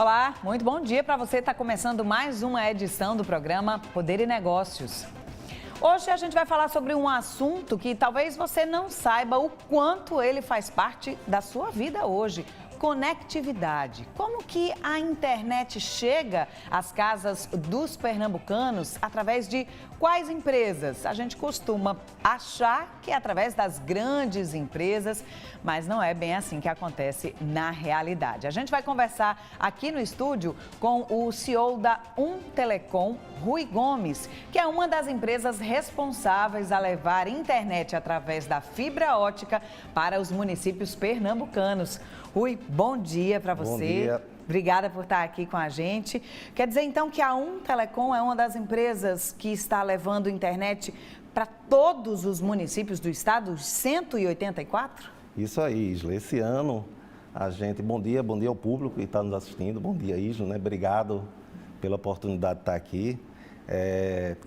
Olá, muito bom dia para você. Está começando mais uma edição do programa Poder e Negócios. Hoje a gente vai falar sobre um assunto que talvez você não saiba o quanto ele faz parte da sua vida hoje. Conectividade. Como que a internet chega às casas dos pernambucanos através de quais empresas? A gente costuma achar que é através das grandes empresas, mas não é bem assim que acontece na realidade. A gente vai conversar aqui no estúdio com o CEO da Telecom, Rui Gomes, que é uma das empresas responsáveis a levar internet através da fibra ótica para os municípios pernambucanos. Rui, bom dia para você. Bom dia. Obrigada por estar aqui com a gente. Quer dizer, então, que a Telecom é uma das empresas que está levando internet para todos os municípios do estado, os 184? Isso aí, Isla. Esse ano, bom dia ao público que está nos assistindo. Bom dia, Isla, né? Obrigado pela oportunidade de estar aqui.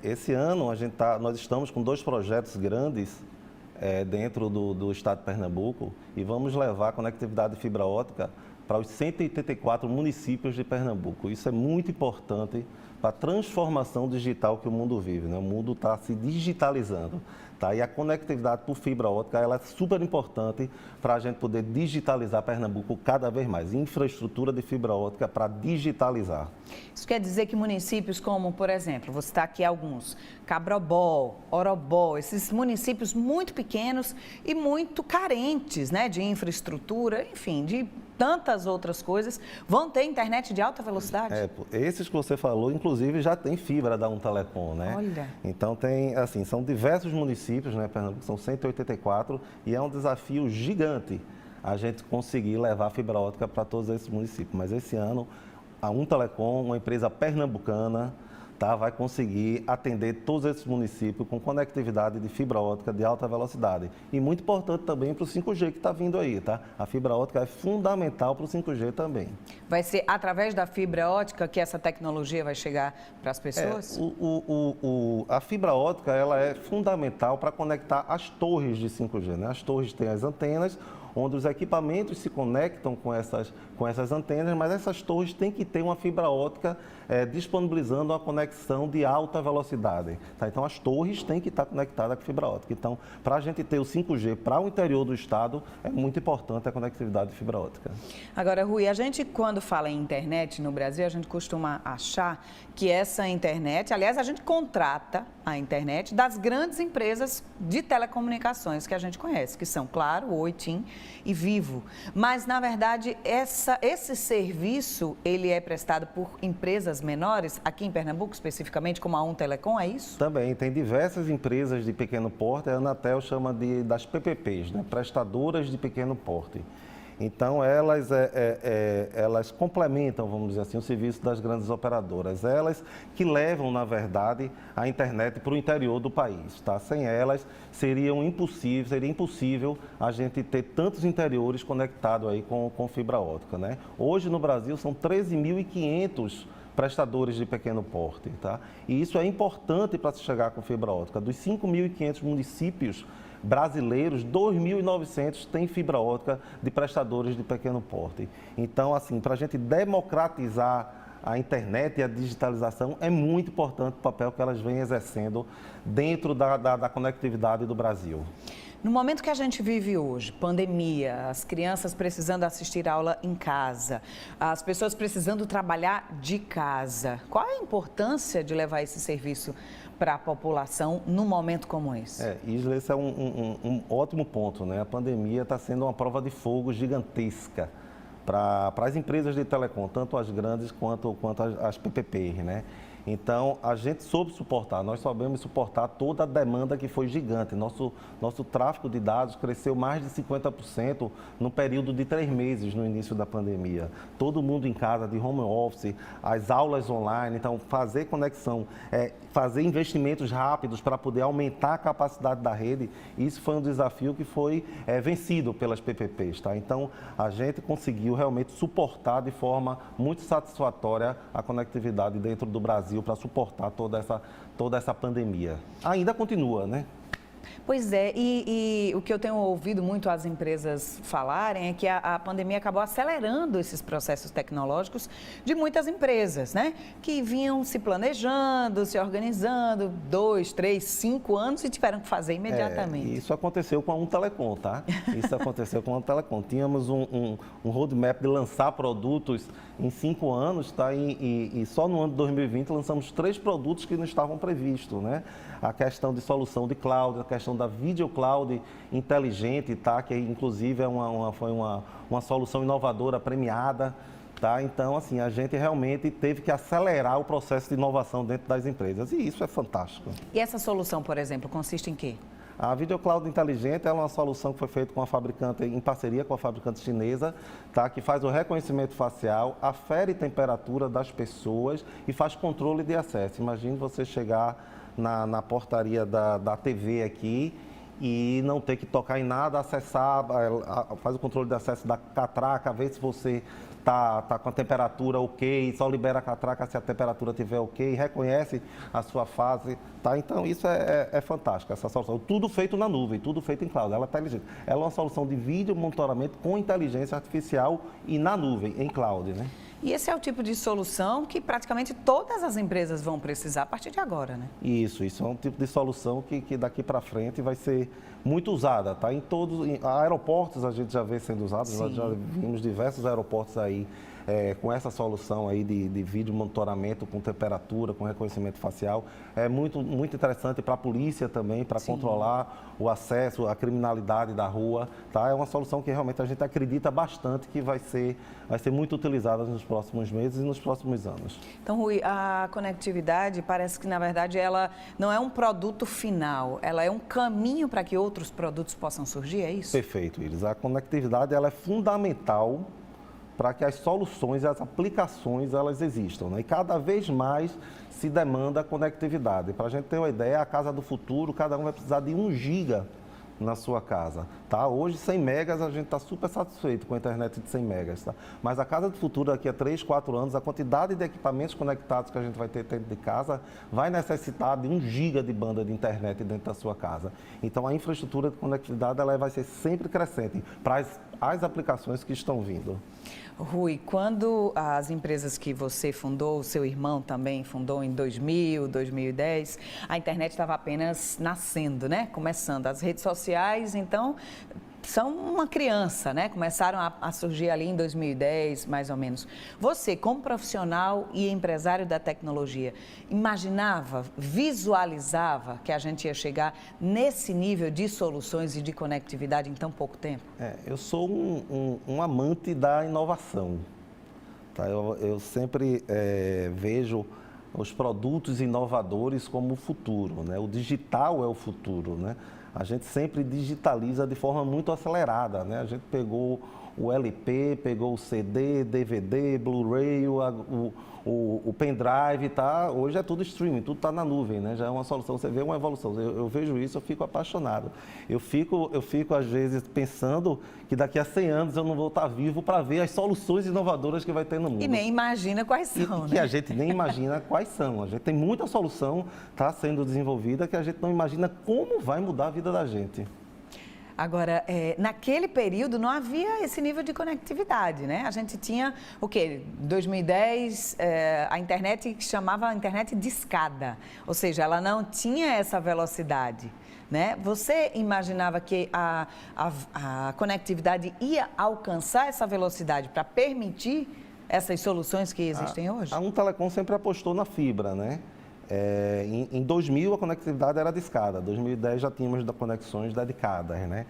Esse ano, nós estamos com 2 projetos grandes dentro do estado de Pernambuco e vamos levar a conectividade de fibra ótica para os 184 municípios de Pernambuco. Isso é muito importante para a transformação digital que o mundo vive, né? O mundo está se digitalizando, tá? E a conectividade por fibra ótica ela é super importante para a gente poder digitalizar Pernambuco cada vez mais. Infraestrutura de fibra ótica para digitalizar. Isso quer dizer que municípios como, por exemplo, vou citar aqui alguns, Cabrobó, Orobó, esses municípios muito pequenos e muito carentes, né, de infraestrutura, enfim, de tantas outras coisas, vão ter internet de alta velocidade? Esses que você falou, inclusive, já tem fibra da Telecom, né? Olha. Então, são diversos municípios, né, Pernambuco, são 184, e é um desafio gigante a gente conseguir levar a fibra ótica para todos esses municípios. Mas esse ano, a Telecom, uma empresa pernambucana, vai conseguir atender todos esses municípios com conectividade de fibra ótica de alta velocidade. E muito importante também para o 5G que está vindo aí, tá? A fibra ótica é fundamental para o 5G também. Vai ser através da fibra ótica que essa tecnologia vai chegar para as pessoas? A fibra ótica ela é fundamental para conectar as torres de 5G, né? As torres têm as antenas, onde os equipamentos se conectam com essas antenas, mas essas torres têm que ter uma fibra ótica disponibilizando uma conexão de alta velocidade. Tá? Então, as torres têm que estar conectadas com fibra ótica. Então, para a gente ter o 5G para o interior do estado, é muito importante a conectividade de fibra ótica. Agora, Rui, a gente quando fala em internet no Brasil, a gente costuma achar que essa internet, aliás, a gente contrata a internet das grandes empresas de telecomunicações que a gente conhece, que são, claro, Oi, TIM e Vivo. Mas, na verdade, esse serviço, ele é prestado por empresas menores, aqui em Pernambuco especificamente, como a Telecom, é isso? Também, tem diversas empresas de pequeno porte, a Anatel chama das PPPs, né? Prestadoras de pequeno porte. Então, elas complementam, vamos dizer assim, o serviço das grandes operadoras. Elas que levam, na verdade, a internet para o interior do país. Tá? Sem elas, seria impossível a gente ter tantos interiores conectados aí com fibra ótica. Né? Hoje, no Brasil, são 13.500 prestadores de pequeno porte. Tá? E isso é importante para se chegar com fibra ótica. Dos 5.500 municípios brasileiros, 2.900 têm fibra ótica de prestadores de pequeno porte. Então, assim, para a gente democratizar a internet e a digitalização, é muito importante o papel que elas vêm exercendo dentro da conectividade do Brasil. No momento que a gente vive hoje, pandemia, as crianças precisando assistir aula em casa, as pessoas precisando trabalhar de casa, qual é a importância de levar esse serviço para a população num momento como esse? Isla, esse é um ótimo ponto, né? A pandemia está sendo uma prova de fogo gigantesca para as empresas de telecom, tanto as grandes quanto as PPPs, né? Então, a gente soube suportar, nós soubemos suportar toda a demanda que foi gigante. Nosso tráfego de dados cresceu mais de 50% no período de 3 meses no início da pandemia. Todo mundo em casa, de home office, as aulas online, então fazer conexão, fazer investimentos rápidos para poder aumentar a capacidade da rede, isso foi um desafio que foi vencido pelas PPPs. Tá? Então, a gente conseguiu realmente suportar de forma muito satisfatória a conectividade dentro do Brasil para suportar toda essa pandemia. Ainda continua, né? Pois é, e o que eu tenho ouvido muito as empresas falarem é que a pandemia acabou acelerando esses processos tecnológicos de muitas empresas, né? Que vinham se planejando, se organizando 2, 3, 5 anos e tiveram que fazer imediatamente. Isso aconteceu com a Telecom, tá? Isso aconteceu com a Telecom. Tínhamos um roadmap de lançar produtos em 5 anos, tá? E só no ano de 2020 lançamos 3 produtos que não estavam previstos, né? A questão de solução de cloud, a questão da video cloud inteligente, tá? Que inclusive foi uma solução inovadora premiada, tá? Então, assim, a gente realmente teve que acelerar o processo de inovação dentro das empresas e isso é fantástico. E essa solução, por exemplo, consiste em quê? A Video Cloud Inteligente é uma solução que foi feita com a fabricante, em parceria com a fabricante chinesa, tá? Que faz o reconhecimento facial, afere temperatura das pessoas e faz controle de acesso. Imagine você chegar na portaria da TV aqui e não ter que tocar em nada, acessar, faz o controle de acesso da catraca, ver se você tá com a temperatura ok, só libera a catraca se a temperatura estiver ok, reconhece a sua fase, tá? Então isso é fantástico, essa solução. Tudo feito na nuvem, tudo feito em cloud, ela é inteligente. Ela é uma solução de vídeo monitoramento com inteligência artificial e na nuvem, em cloud, né? E esse é o tipo de solução que praticamente todas as empresas vão precisar a partir de agora, né? Isso é um tipo de solução que daqui para frente vai ser muito usada, tá? Em aeroportos a gente já vê sendo usado, nós já vimos diversos aeroportos aí com essa solução aí de vídeo monitoramento com temperatura, com reconhecimento facial. É muito interessante para a polícia também, para controlar o acesso, a criminalidade da rua, tá? É uma solução que realmente a gente acredita bastante que vai ser muito utilizada nos próximos meses e nos próximos anos. Então, Rui, a conectividade parece que, na verdade, ela não é um produto final, ela é um caminho para que outros produtos possam surgir, é isso? Perfeito, Iris. A conectividade ela é fundamental para que as soluções e as aplicações elas existam, né? E cada vez mais se demanda conectividade. Para a gente ter uma ideia, a casa do futuro, cada um vai precisar de 1 giga na sua casa, tá? Hoje 100 megas a gente está super satisfeito com a internet de 100 megas, tá? Mas a casa do futuro daqui a 3, 4 anos, a quantidade de equipamentos conectados que a gente vai ter dentro de casa vai necessitar de 1 giga de banda de internet dentro da sua casa. Então a infraestrutura de conectividade ela vai ser sempre crescente para as aplicações que estão vindo. Rui, quando as empresas que você fundou, o seu irmão também fundou em 2000, 2010, a internet estava apenas nascendo, né? Começando. As redes sociais, então, são uma criança, né? Começaram a surgir ali em 2010, mais ou menos. Você, como profissional e empresário da tecnologia, imaginava, visualizava que a gente ia chegar nesse nível de soluções e de conectividade em tão pouco tempo? Eu sou um amante da inovação, tá? Eu sempre vejo os produtos inovadores como o futuro, né? O digital é o futuro, né? A gente sempre digitaliza de forma muito acelerada, né? A gente pegou o LP, pegou o CD, DVD, Blu-ray, o pendrive, tá? Hoje é tudo streaming, tudo está na nuvem, né? Já é uma solução, você vê uma evolução. Eu vejo isso, eu fico apaixonado. Eu fico às vezes pensando que daqui a 100 anos eu não vou estar vivo para ver as soluções inovadoras que vai ter no mundo. E nem imagina quais são, né? Que a gente nem imagina quais são. A gente tem muita solução tá sendo desenvolvida que a gente não imagina como vai mudar a vida da gente. Agora, naquele período não havia esse nível de conectividade, né? A gente tinha, o quê? 2010, a internet que chamava internet de escada, ou seja, ela não tinha essa velocidade, né? Você imaginava que a conectividade ia alcançar essa velocidade para permitir essas soluções que existem hoje? A Telecom sempre apostou na fibra, né? Em 2000 a conectividade era de escada, em 2010 já tínhamos conexões dedicadas, né?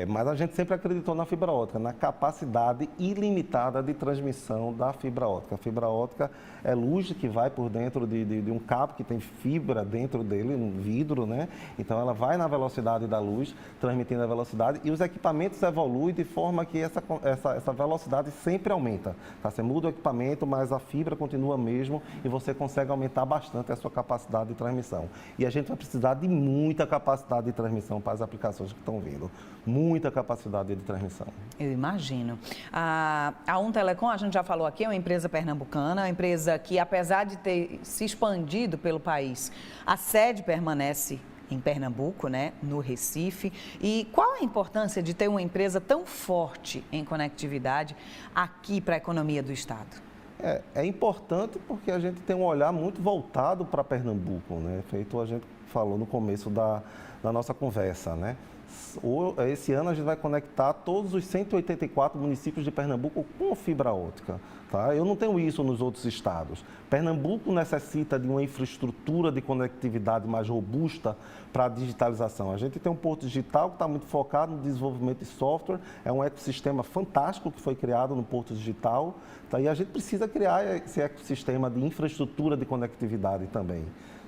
Mas a gente sempre acreditou na fibra ótica, na capacidade ilimitada de transmissão da fibra ótica. A fibra ótica é luz que vai por dentro de um cabo que tem fibra dentro dele, um vidro, né? Então ela vai na velocidade da luz, transmitindo a velocidade e os equipamentos evoluem de forma que essa velocidade sempre aumenta. Tá? Você muda o equipamento, mas a fibra continua mesmo e você consegue aumentar bastante a sua capacidade de transmissão. E a gente vai precisar de muita capacidade de transmissão para as aplicações que estão vindo. Muita capacidade de transmissão. Eu imagino. A Telecom, a gente já falou aqui, é uma empresa pernambucana, uma empresa que, apesar de ter se expandido pelo país, a sede permanece em Pernambuco, né, no Recife. E qual a importância de ter uma empresa tão forte em conectividade aqui para a economia do estado? É importante porque a gente tem um olhar muito voltado para Pernambuco, né? Feito a gente falou no começo da nossa conversa, né? Esse ano a gente vai conectar todos os 184 municípios de Pernambuco com fibra óptica. Tá? Eu não tenho isso nos outros estados. Pernambuco necessita de uma infraestrutura de conectividade mais robusta para a digitalização. A gente tem um porto digital que está muito focado no desenvolvimento de software, é um ecossistema fantástico que foi criado no porto digital, tá? E a gente precisa criar esse ecossistema de infraestrutura de conectividade também.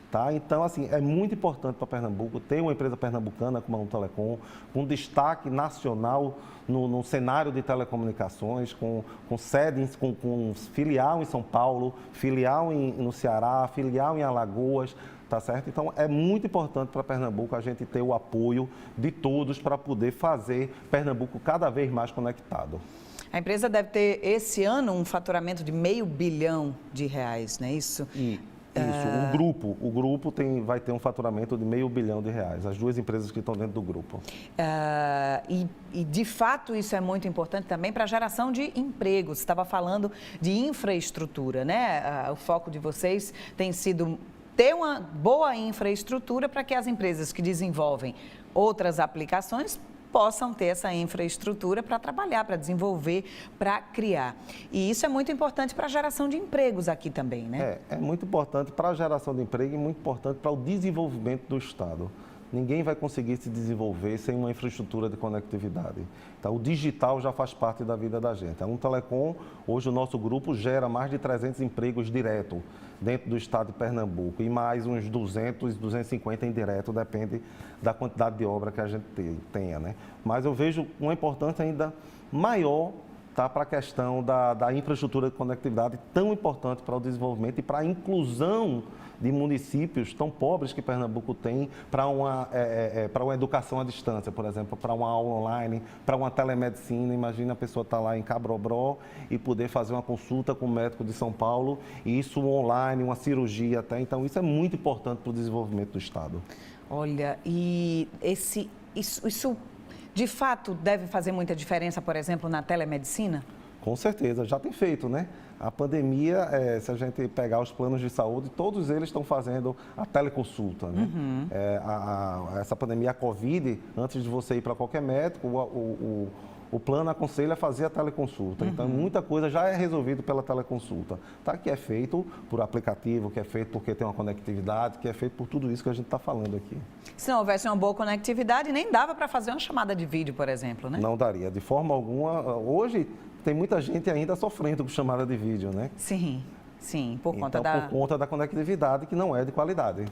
Tá? Então, assim, é muito importante para Pernambuco ter uma empresa pernambucana como a Telecom, com destaque nacional no cenário de telecomunicações, com sede, com filial em São Paulo, filial no Ceará, filial em Alagoas, tá certo? Então, é muito importante para Pernambuco a gente ter o apoio de todos para poder fazer Pernambuco cada vez mais conectado. A empresa deve ter, esse ano, um faturamento de R$500 bilhão, não é isso? Isso, o grupo vai ter um faturamento de R$500 bilhão, as duas empresas que estão dentro do grupo. E de fato isso é muito importante também para a geração de empregos. Você estava falando de infraestrutura, né? O foco de vocês tem sido ter uma boa infraestrutura para que as empresas que desenvolvem outras aplicações possam ter essa infraestrutura para trabalhar, para desenvolver, para criar. E isso é muito importante para a geração de empregos aqui também, né? É muito importante para a geração de emprego e muito importante para o desenvolvimento do Estado. Ninguém vai conseguir se desenvolver sem uma infraestrutura de conectividade. Então, o digital já faz parte da vida da gente. A Telecom, hoje o nosso grupo gera mais de 300 empregos direto dentro do estado de Pernambuco e mais uns 200, 250 indireto, depende da quantidade de obra que a gente tenha, né? Mas eu vejo uma importância ainda maior, tá, para a questão da infraestrutura de conectividade, tão importante para o desenvolvimento e para a inclusão de municípios tão pobres que Pernambuco tem para uma educação à distância, por exemplo, para uma aula online, para uma telemedicina. Imagina a pessoa estar lá em Cabrobró e poder fazer uma consulta com o médico de São Paulo, e isso online, uma cirurgia até. Então, isso é muito importante para o desenvolvimento do Estado. Olha, e isso de fato deve fazer muita diferença, por exemplo, na telemedicina? Com certeza, já tem feito, né? A pandemia, se a gente pegar os planos de saúde, todos eles estão fazendo a teleconsulta, né? Uhum. Essa pandemia, a Covid, antes de você ir para qualquer médico, o plano aconselha a fazer a teleconsulta. Uhum. Então, muita coisa já é resolvida pela teleconsulta, tá? Que é feito por aplicativo, que é feito porque tem uma conectividade, que é feito por tudo isso que a gente está falando aqui. Se não houvesse uma boa conectividade, nem dava para fazer uma chamada de vídeo, por exemplo, né? Não daria, de forma alguma. Hoje, tem muita gente ainda sofrendo com chamada de vídeo, né? Sim, por conta por conta da conectividade, que não é de qualidade.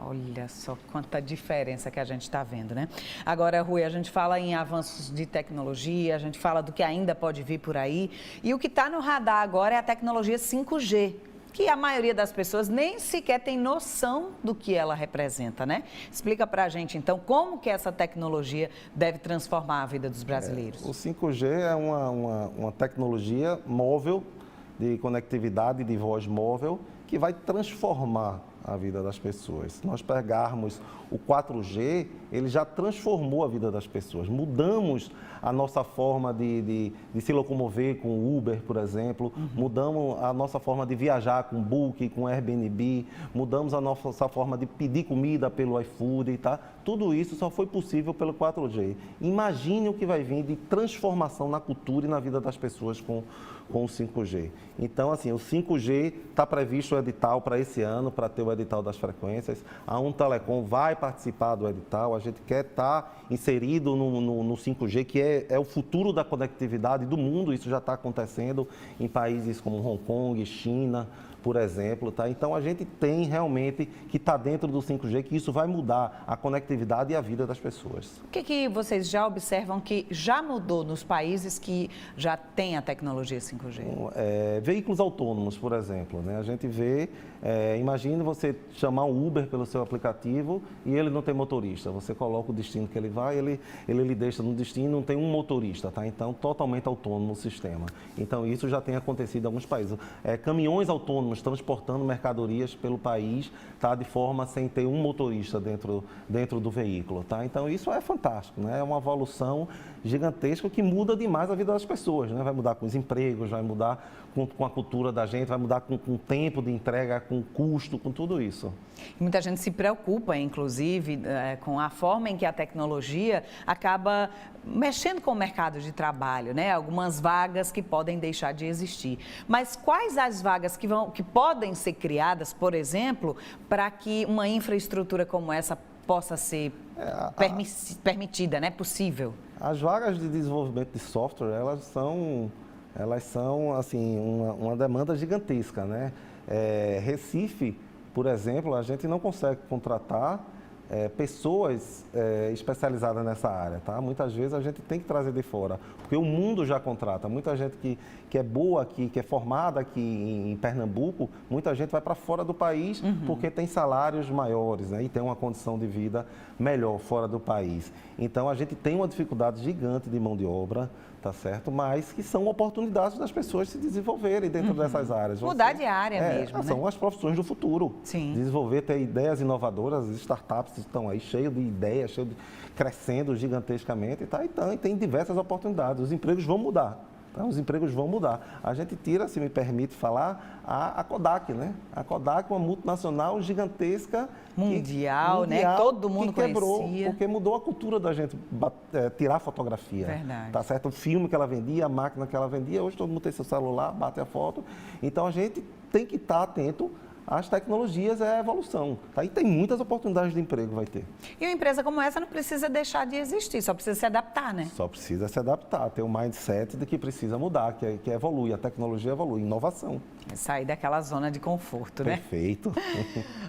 Olha só quanta diferença que a gente está vendo, né? Agora, Rui, a gente fala em avanços de tecnologia, a gente fala do que ainda pode vir por aí. E o que está no radar agora é a tecnologia 5G, que a maioria das pessoas nem sequer tem noção do que ela representa, né? Explica para a gente, então, como que essa tecnologia deve transformar a vida dos brasileiros. O 5G é uma tecnologia móvel, de conectividade de voz móvel, que vai transformar a vida das pessoas. Se nós pegarmos o 4G, ele já transformou a vida das pessoas. Mudamos a nossa forma de se locomover com o Uber, por exemplo. Uhum. Mudamos a nossa forma de viajar com Booking, com Airbnb. Mudamos a nossa forma de pedir comida pelo iFood, tá? Tudo isso só foi possível pelo 4G. Imagine o que vai vir de transformação na cultura e na vida das pessoas com o 5G. Então, assim, o 5G está previsto o edital para esse ano, para ter o edital das frequências. A Telecom vai participar do edital. A gente quer estar inserido no 5G, que é o futuro da conectividade do mundo. Isso já está acontecendo em países como Hong Kong, China, por exemplo, tá? Então, a gente tem realmente que estar dentro do 5G, que isso vai mudar a conectividade e a vida das pessoas. O que vocês já observam que já mudou nos países que já têm a tecnologia 5G? Veículos autônomos, por exemplo, né? A gente vê, imagine você chamar um Uber pelo seu aplicativo e ele não tem motorista. Você coloca o destino que ele vai, ele lhe deixa no destino, não tem um motorista, tá? Então, totalmente autônomo o sistema. Então, isso já tem acontecido em alguns países. Caminhões autônomos autônomos transportando mercadorias pelo país, tá? De forma sem ter um motorista dentro do veículo, tá? Então isso é fantástico, né? É uma evolução gigantesca que muda demais a vida das pessoas, né? Vai mudar com os empregos, vai mudar com a cultura da gente, vai mudar com o tempo de entrega, com o custo, com tudo isso. Muita gente se preocupa, inclusive, com a forma em que a tecnologia acaba mexendo com o mercado de trabalho, né? Algumas vagas que podem deixar de existir. Mas quais as vagas que podem ser criadas, por exemplo, para que uma infraestrutura como essa possa ser permitida, né? Possível? As vagas de desenvolvimento de software, elas são assim, uma demanda gigantesca, né? Recife, por exemplo, a gente não consegue contratar pessoas especializadas nessa área, tá? Muitas vezes a gente tem que trazer de fora, porque o mundo já contrata. Muita gente que é boa aqui, que é formada aqui em Pernambuco, muita gente vai para fora do país porque tem salários maiores, né? E tem uma condição de vida melhor fora do país. Então a gente tem uma dificuldade gigante de mão de obra, tá certo? Mas que são oportunidades das pessoas se desenvolverem dentro dessas áreas. Mudar de área mesmo, né? São as profissões do futuro. Sim. Desenvolver, ter ideias inovadoras, as startups estão aí cheias de ideias, crescendo gigantescamente, tá? Então, e tem diversas oportunidades. Os empregos vão mudar. Tá? Os empregos vão mudar. A gente tira, se me permite falar, a Kodak, né? A Kodak, uma multinacional gigantesca. Mundial, né? Todo mundo que quebrou, conhecia. porque mudou a cultura da gente tirar fotografia. Verdade. Tá certo? O filme que ela vendia, a máquina que ela vendia, hoje todo mundo tem seu celular, bate a foto. Então a gente tem que estar atento às tecnologias, é a evolução. Tá? E tem muitas oportunidades de emprego, vai ter. E uma empresa como essa não precisa deixar de existir, só precisa se adaptar, né? Só precisa se adaptar, ter um mindset de que precisa mudar, que evolui, a tecnologia evolui, inovação. É sair daquela zona de conforto, né? Perfeito.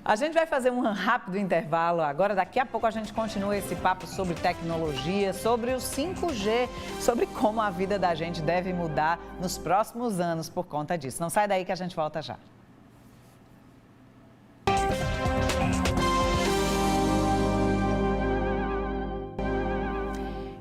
A gente vai fazer um rápido intervalo agora, daqui a pouco a gente continua esse papo sobre tecnologia, sobre o 5G, sobre como a vida da gente deve mudar nos próximos anos por conta disso. Não sai daí que a gente volta já.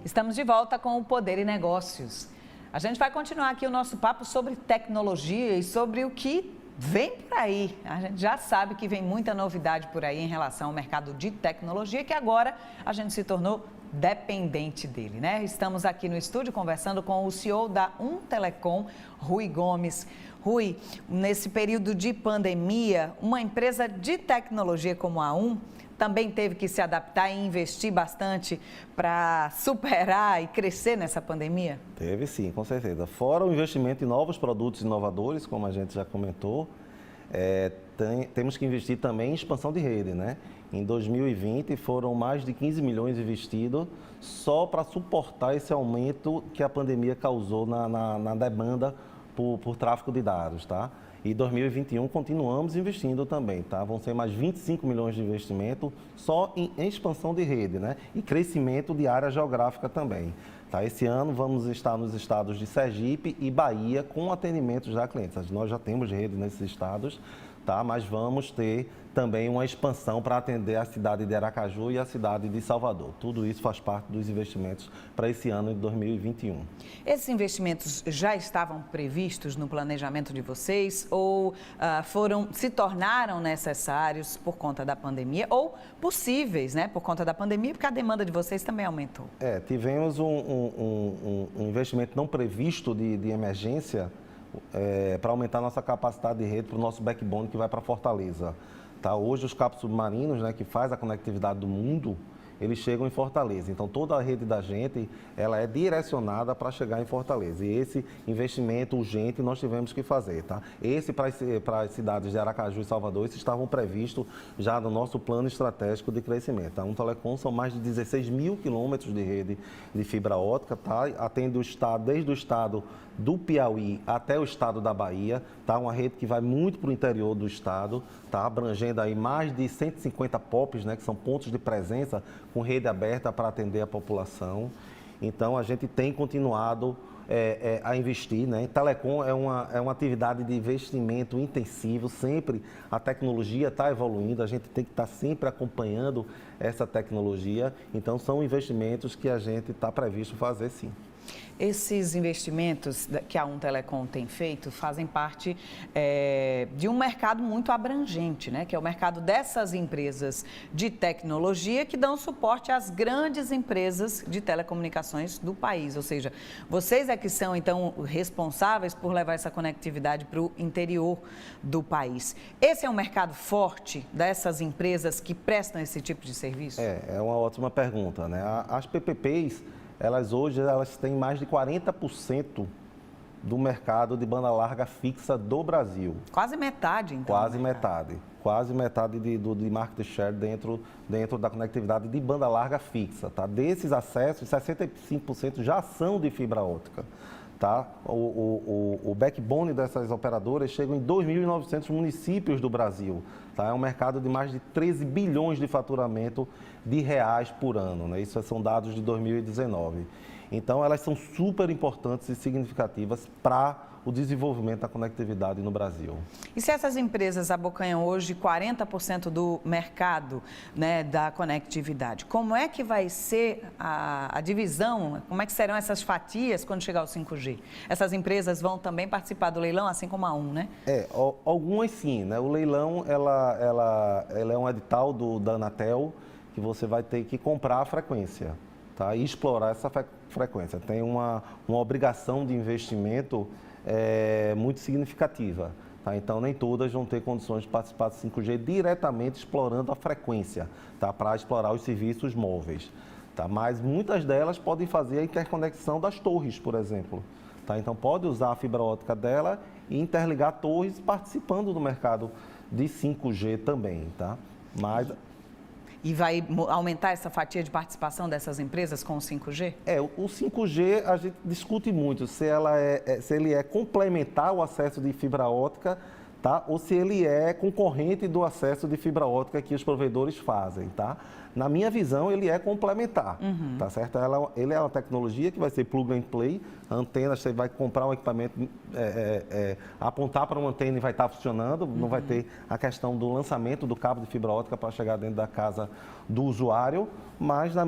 Estamos de volta com o Poder e Negócios. A gente vai continuar aqui o nosso papo sobre tecnologia e sobre o que vem por aí. A gente já sabe que vem muita novidade por aí em relação ao mercado de tecnologia, que agora a gente se tornou dependente dele, né? Estamos aqui no estúdio conversando com o CEO da Telecom, Rui Gomes. Rui, nesse período de pandemia, uma empresa de tecnologia como a também teve que se adaptar e investir bastante para superar e crescer nessa pandemia? Teve sim, com certeza. Fora o investimento em novos produtos inovadores, como a gente já comentou, temos que investir também em expansão de rede, né? Em 2020 foram mais de 15 milhões investidos só para suportar esse aumento que a pandemia causou na demanda por tráfego de dados, tá? E 2021 continuamos investindo também, tá? Vão ser mais 25 milhões de investimento só em expansão de rede, né? E crescimento de área geográfica também. Tá? Esse ano vamos estar nos estados de Sergipe e Bahia com atendimentos a clientes. Nós já temos rede nesses estados, tá? Mas vamos ter também uma expansão para atender a cidade de Aracaju e a cidade de Salvador. Tudo isso faz parte dos investimentos para esse ano de 2021. Esses investimentos já estavam previstos no planejamento de vocês ou se tornaram necessários por conta da pandemia ou possíveis, né, por conta da pandemia, porque a demanda de vocês também aumentou? Tivemos um investimento não previsto de emergência para aumentar nossa capacidade de rede para o nosso backbone que vai para Fortaleza. Tá? Hoje os cabos submarinos, né, que faz a conectividade do mundo, eles chegam em Fortaleza. Então toda a rede da gente, ela é direcionada para chegar em Fortaleza. E esse investimento urgente nós tivemos que fazer, tá? Esse para as cidades de Aracaju e Salvador, esses estavam previstos já no nosso plano estratégico de crescimento. A Telecom são mais de 16 mil quilômetros de rede de fibra ótica, tá? Atende o estado, desde o estado do Piauí até o estado da Bahia, tá? Uma rede que vai muito para o interior do estado, tá? Abrangendo aí mais de 150 POPs, né? Que são pontos de presença com rede aberta para atender a população. Então, a gente tem continuado a investir, né? Telecom é uma atividade de investimento intensivo, sempre a tecnologia está evoluindo, a gente tem que estar sempre acompanhando essa tecnologia. Então, são investimentos que a gente está previsto fazer, sim. Esses investimentos que a Telecom tem feito fazem parte de um mercado muito abrangente, né? Que é o mercado dessas empresas de tecnologia que dão suporte às grandes empresas de telecomunicações do país. Ou seja, vocês é que são, então, responsáveis por levar essa conectividade para o interior do país. Esse é um mercado forte dessas empresas que prestam esse tipo de serviço? É uma ótima pergunta, né? As PPPs, elas hoje têm mais de 40% do mercado de banda larga fixa do Brasil. Quase metade, então. Quase metade de market share dentro da conectividade de banda larga fixa, tá? Desses acessos, 65% já são de fibra óptica, tá? O backbone dessas operadoras chega em 2.900 municípios do Brasil, tá? É um mercado de mais de 13 bilhões de faturamento de reais por ano, né? Isso são dados de 2019. Então, elas são super importantes e significativas para o desenvolvimento da conectividade no Brasil. E se essas empresas abocanham hoje 40% do mercado, né, da conectividade, como é que vai ser a divisão, como é que serão essas fatias quando chegar o 5G? Essas empresas vão também participar do leilão, assim como a né? Algumas sim, né? O leilão, ela é um edital da Anatel que você vai ter que comprar a frequência, tá? E explorar essa frequência. Tem uma obrigação de investimento muito significativa, tá? Então, nem todas vão ter condições de participar do 5G diretamente explorando a frequência, tá? Para explorar os serviços móveis, tá? Mas muitas delas podem fazer a interconexão das torres, por exemplo, tá? Então, pode usar a fibra óptica dela e interligar torres participando do mercado de 5G também, tá? E vai aumentar essa fatia de participação dessas empresas com o 5G? O 5G a gente discute muito se ele é complementar ao acesso de fibra óptica, tá? Ou se ele é concorrente do acesso de fibra óptica que os provedores fazem, tá? Na minha visão, ele é complementar, tá certo? Ele é uma tecnologia que vai ser plug and play, a antena, você vai comprar um equipamento, apontar para uma antena e vai estar funcionando, não vai ter a questão do lançamento do cabo de fibra óptica para chegar dentro da casa do usuário, mas na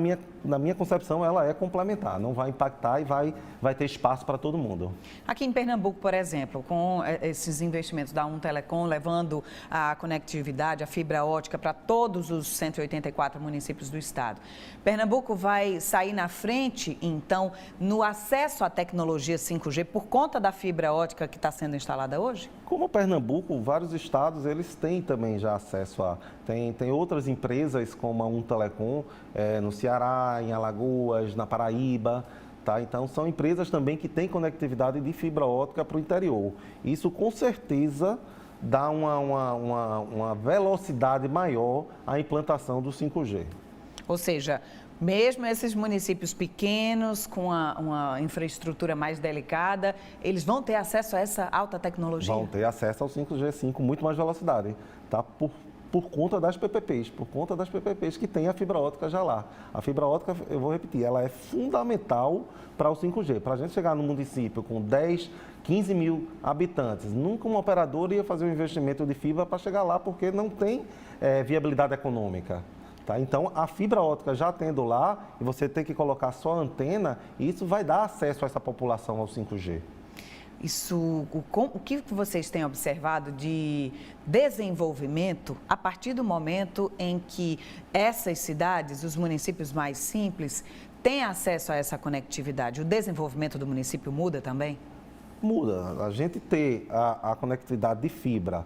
minha concepção ela é complementar, não vai impactar e vai ter espaço para todo mundo. Aqui em Pernambuco, por exemplo, com esses investimentos da Telecom, levando a conectividade, a fibra óptica para todos os 184 municípios do estado, Pernambuco vai sair na frente, então, no acesso à tecnologia 5G por conta da fibra óptica que está sendo instalada hoje? Como Pernambuco, vários estados, eles têm também já acesso a... Tem outras empresas como a Telecom, no Ceará, em Alagoas, na Paraíba, tá? Então, são empresas também que têm conectividade de fibra óptica para o interior. Isso, com certeza, dá uma velocidade maior à implantação do 5G. Ou seja, mesmo esses municípios pequenos, com uma infraestrutura mais delicada, eles vão ter acesso a essa alta tecnologia? Vão ter acesso ao 5G, sim, com muito mais velocidade, tá? Por conta das PPPs que tem a fibra óptica já lá. A fibra óptica, eu vou repetir, ela é fundamental para o 5G. Para a gente chegar no município com 10, 15 mil habitantes, nunca uma operadora ia fazer um investimento de fibra para chegar lá, porque não tem viabilidade econômica. Tá? Então, a fibra óptica já tendo lá, e você tem que colocar só a antena, isso vai dar acesso a essa população ao 5G. O que vocês têm observado de desenvolvimento a partir do momento em que essas cidades, os municípios mais simples, têm acesso a essa conectividade? O desenvolvimento do município muda também? Muda. A gente ter a conectividade de fibra,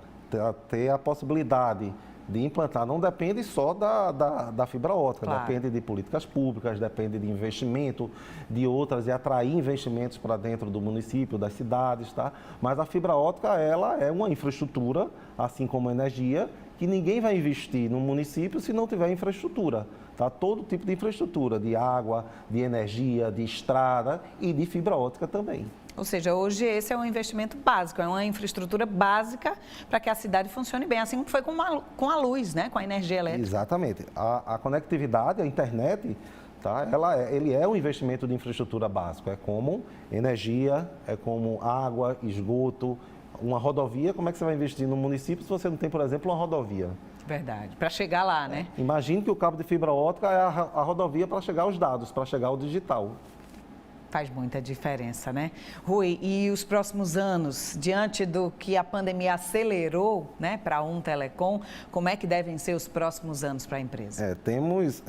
ter a possibilidade de implantar, não depende só da fibra óptica, claro. Depende de políticas públicas, depende de investimento, de outras, e atrair investimentos para dentro do município, das cidades, tá? Mas a fibra óptica, ela é uma infraestrutura, assim como a energia, que ninguém vai investir no município se não tiver infraestrutura, tá? Todo tipo de infraestrutura, de água, de energia, de estrada e de fibra óptica também. Ou seja, hoje esse é um investimento básico, é uma infraestrutura básica para que a cidade funcione bem, assim como foi com a luz, né? Com a energia elétrica. Exatamente. A conectividade, a internet, tá? Ele é um investimento de infraestrutura básico, é como energia, é como água, esgoto, uma rodovia. Como é que você vai investir no município se você não tem, por exemplo, uma rodovia? Verdade, para chegar lá, né? Imagine que o cabo de fibra óptica é a rodovia para chegar aos dados, para chegar ao digital. Faz muita diferença, né? Rui, e os próximos anos, diante do que a pandemia acelerou, né, para a Telecom, como é que devem ser os próximos anos para a empresa? Temos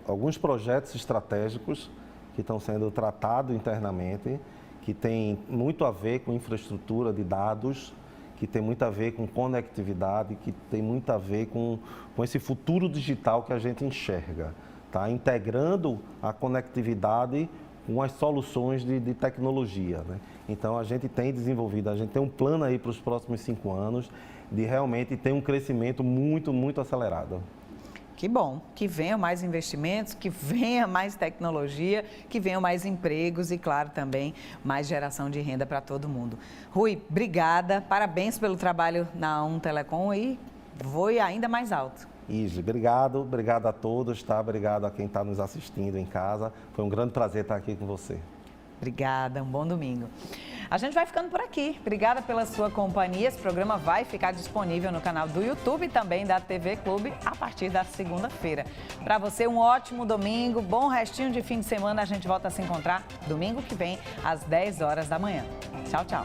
alguns projetos estratégicos que estão sendo tratados internamente, que tem muito a ver com infraestrutura de dados, que tem muito a ver com conectividade, que tem muito a ver com esse futuro digital que a gente enxerga, tá? Integrando a conectividade com as soluções de tecnologia, né? Então, a gente tem desenvolvido, a gente tem um plano aí para os próximos 5 anos de realmente ter um crescimento muito, muito acelerado. Que bom, que venham mais investimentos, que venha mais tecnologia, que venham mais empregos e, claro, também mais geração de renda para todo mundo. Rui, obrigada, parabéns pelo trabalho na Telecom e voe ainda mais alto. Ige, obrigado a todos, tá? Obrigado a quem está nos assistindo em casa. Foi um grande prazer estar aqui com você. Obrigada, um bom domingo. A gente vai ficando por aqui. Obrigada pela sua companhia. Esse programa vai ficar disponível no canal do YouTube e também da TV Clube a partir da segunda-feira. Para você, um ótimo domingo, bom restinho de fim de semana. A gente volta a se encontrar domingo que vem, às 10 horas da manhã. Tchau, tchau.